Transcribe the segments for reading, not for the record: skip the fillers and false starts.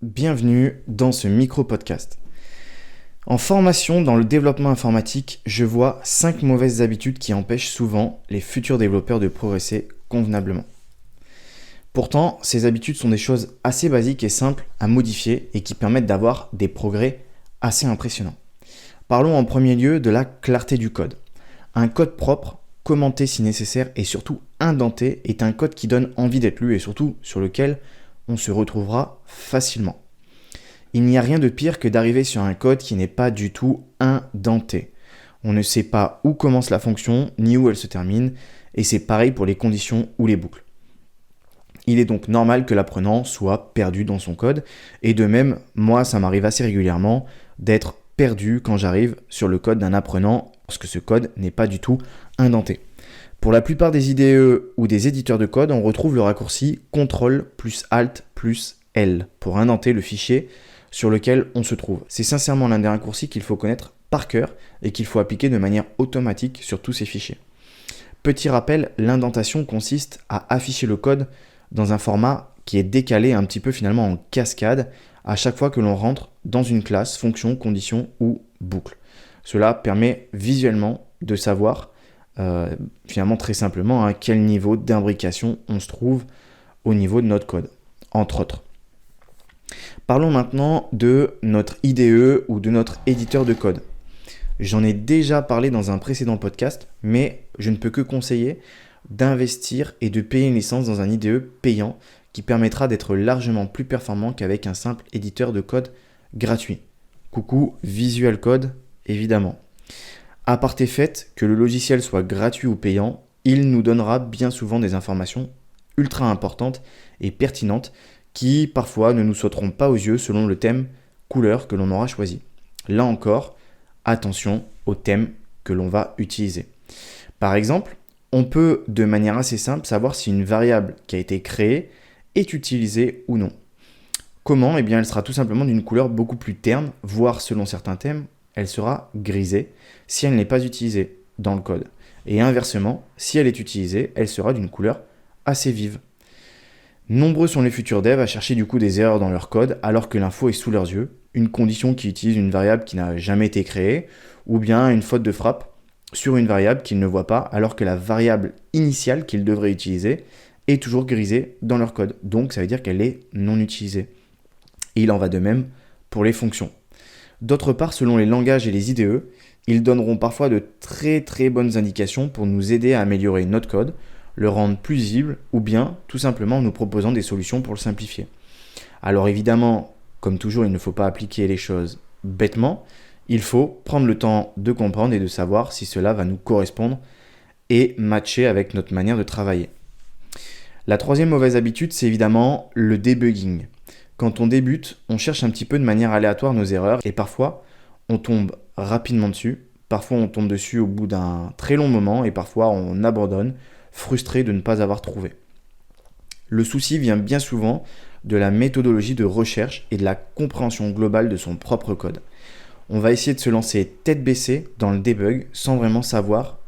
bienvenue dans ce micro-podcast. En formation dans le développement informatique, je vois 5 mauvaises habitudes qui empêchent souvent les futurs développeurs de progresser convenablement. Pourtant, ces habitudes sont des choses assez basiques et simples à modifier et qui permettent d'avoir des progrès assez impressionnants. Parlons en premier lieu de la clarté du code. Un code propre, commenté si nécessaire et surtout indenté est un code qui donne envie d'être lu et surtout sur lequel on se retrouvera facilement. Il n'y a rien de pire que d'arriver sur un code qui n'est pas du tout indenté. On ne sait pas où commence la fonction ni où elle se termine et c'est pareil pour les conditions ou les boucles. Il est donc normal que l'apprenant soit perdu dans son code et de même, moi ça m'arrive assez régulièrement d'être perdu quand j'arrive sur le code d'un apprenant parce que ce code n'est pas du tout indenté. Pour la plupart des IDE ou des éditeurs de code, on retrouve le raccourci CTRL plus ALT plus L pour indenter le fichier sur lequel on se trouve. C'est sincèrement l'un des raccourcis qu'il faut connaître par cœur et qu'il faut appliquer de manière automatique sur tous ces fichiers. Petit rappel, l'indentation consiste à afficher le code dans un format qui est décalé un petit peu finalement en cascade à chaque fois que l'on rentre dans une classe, fonction, condition ou boucle. Cela permet visuellement de savoir finalement très simplement à quel niveau d'imbrication on se trouve au niveau de notre code, entre autres. Parlons maintenant de notre IDE ou de notre éditeur de code. J'en ai déjà parlé dans un précédent podcast, mais je ne peux que conseiller d'investir et de payer une licence dans un IDE payant qui permettra d'être largement plus performant qu'avec un simple éditeur de code gratuit. Coucou Visual Code, évidemment. À part tes faits, que le logiciel soit gratuit ou payant, il nous donnera bien souvent des informations ultra importantes et pertinentes qui parfois ne nous sauteront pas aux yeux selon le thème couleur que l'on aura choisi. Là encore, attention au thème que l'on va utiliser. Par exemple, on peut de manière assez simple savoir si une variable qui a été créée est utilisée ou non. Comment ? Eh bien, elle sera tout simplement d'une couleur beaucoup plus terne, voire selon certains thèmes, elle sera grisée si elle n'est pas utilisée dans le code. Et inversement, si elle est utilisée, elle sera d'une couleur assez vive. Nombreux sont les futurs devs à chercher du coup des erreurs dans leur code alors que l'info est sous leurs yeux, une condition qui utilise une variable qui n'a jamais été créée, ou bien une faute de frappe sur une variable qu'ils ne voient pas alors que la variable initiale qu'ils devraient utiliser est toujours grisée dans leur code. Donc ça veut dire qu'elle est non utilisée. Et il en va de même pour les fonctions. D'autre part, selon les langages et les IDE, ils donneront parfois de très très bonnes indications pour nous aider à améliorer notre code, le rendre plus lisible ou bien tout simplement en nous proposant des solutions pour le simplifier. Alors évidemment, comme toujours, il ne faut pas appliquer les choses bêtement, il faut prendre le temps de comprendre et de savoir si cela va nous correspondre et matcher avec notre manière de travailler. La troisième mauvaise habitude, c'est évidemment le debugging. Quand on débute, on cherche un petit peu de manière aléatoire nos erreurs et parfois on tombe rapidement dessus, parfois on tombe dessus au bout d'un très long moment et parfois on abandonne, frustré de ne pas avoir trouvé. Le souci vient bien souvent de la méthodologie de recherche et de la compréhension globale de son propre code. On va essayer de se lancer tête baissée dans le debug sans vraiment savoir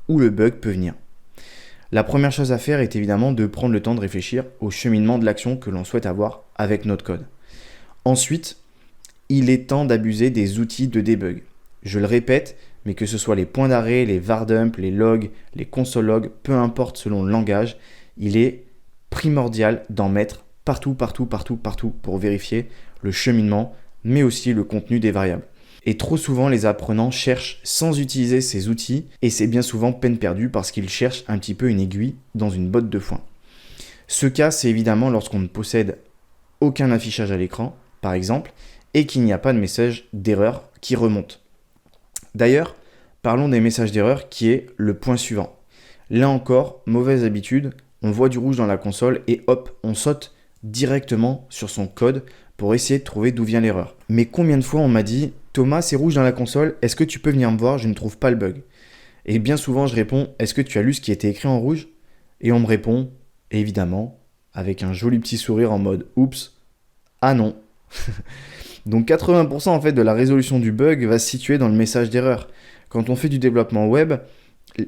où le bug peut venir. La première chose à faire est évidemment de prendre le temps de réfléchir au cheminement de l'action que l'on souhaite avoir avec notre code. Ensuite, il est temps d'abuser des outils de debug. Je le répète, mais que ce soit les points d'arrêt, les vardump, les logs, les console logs, peu importe selon le langage, il est primordial d'en mettre partout pour vérifier le cheminement, mais aussi le contenu des variables. Et trop souvent, les apprenants cherchent sans utiliser ces outils et c'est bien souvent peine perdue parce qu'ils cherchent un petit peu une aiguille dans une botte de foin. Ce cas, c'est évidemment lorsqu'on ne possède aucun affichage à l'écran, par exemple, et qu'il n'y a pas de message d'erreur qui remonte. D'ailleurs, parlons des messages d'erreur qui est le point suivant. Là encore, mauvaise habitude, on voit du rouge dans la console et hop, on saute directement sur son code pour essayer de trouver d'où vient l'erreur. Mais combien de fois on m'a dit « Thomas, c'est rouge dans la console, est-ce que tu peux venir me voir, je ne trouve pas le bug ?» Et bien souvent je réponds « Est-ce que tu as lu ce qui était écrit en rouge ?» Et on me répond, évidemment, avec un joli petit sourire en mode « Oups, ah non !» Donc 80% en fait de la résolution du bug va se situer dans le message d'erreur. Quand on fait du développement web,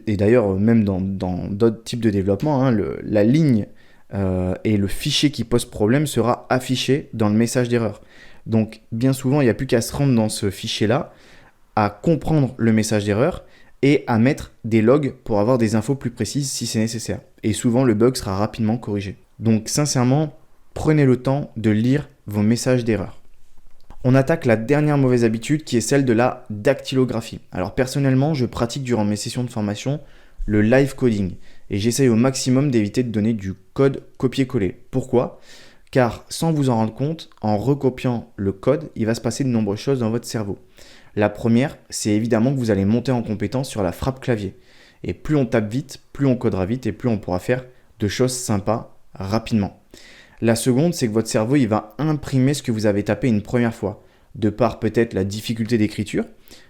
et d'ailleurs même dans d'autres types de développement, la ligne et le fichier qui pose problème sera affiché dans le message d'erreur. Donc bien souvent, il n'y a plus qu'à se rendre dans ce fichier-là, à comprendre le message d'erreur et à mettre des logs pour avoir des infos plus précises si c'est nécessaire. Et souvent, le bug sera rapidement corrigé. Donc sincèrement, prenez le temps de lire vos messages d'erreur. On attaque la dernière mauvaise habitude qui est celle de la dactylographie. Alors personnellement, je pratique durant mes sessions de formation le live coding et j'essaye au maximum d'éviter de donner du code copier-coller. Pourquoi ? Car sans vous en rendre compte, en recopiant le code, il va se passer de nombreuses choses dans votre cerveau. La première, c'est évidemment que vous allez monter en compétence sur la frappe clavier. Et plus on tape vite, plus on codera vite et plus on pourra faire de choses sympas rapidement. La seconde, c'est que votre cerveau il va imprimer ce que vous avez tapé une première fois, de par peut-être la difficulté d'écriture,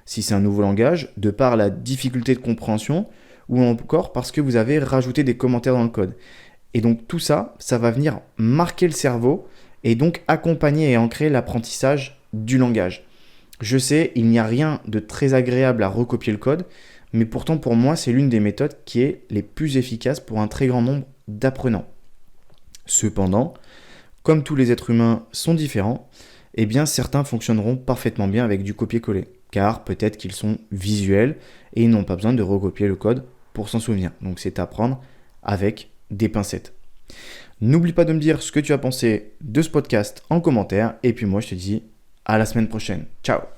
si c'est un nouveau langage, de par la difficulté de compréhension, ou encore parce que vous avez rajouté des commentaires dans le code. Et donc tout ça, ça va venir marquer le cerveau et donc accompagner et ancrer l'apprentissage du langage. Je sais, il n'y a rien de très agréable à recopier le code, mais pourtant pour moi, c'est l'une des méthodes qui est les plus efficaces pour un très grand nombre d'apprenants. Cependant, comme tous les êtres humains sont différents, eh bien certains fonctionneront parfaitement bien avec du copier-coller, car peut-être qu'ils sont visuels et ils n'ont pas besoin de recopier le code pour s'en souvenir. Donc c'est à prendre avec des pincettes. N'oublie pas de me dire ce que tu as pensé de ce podcast en commentaire, et puis moi je te dis à la semaine prochaine. Ciao!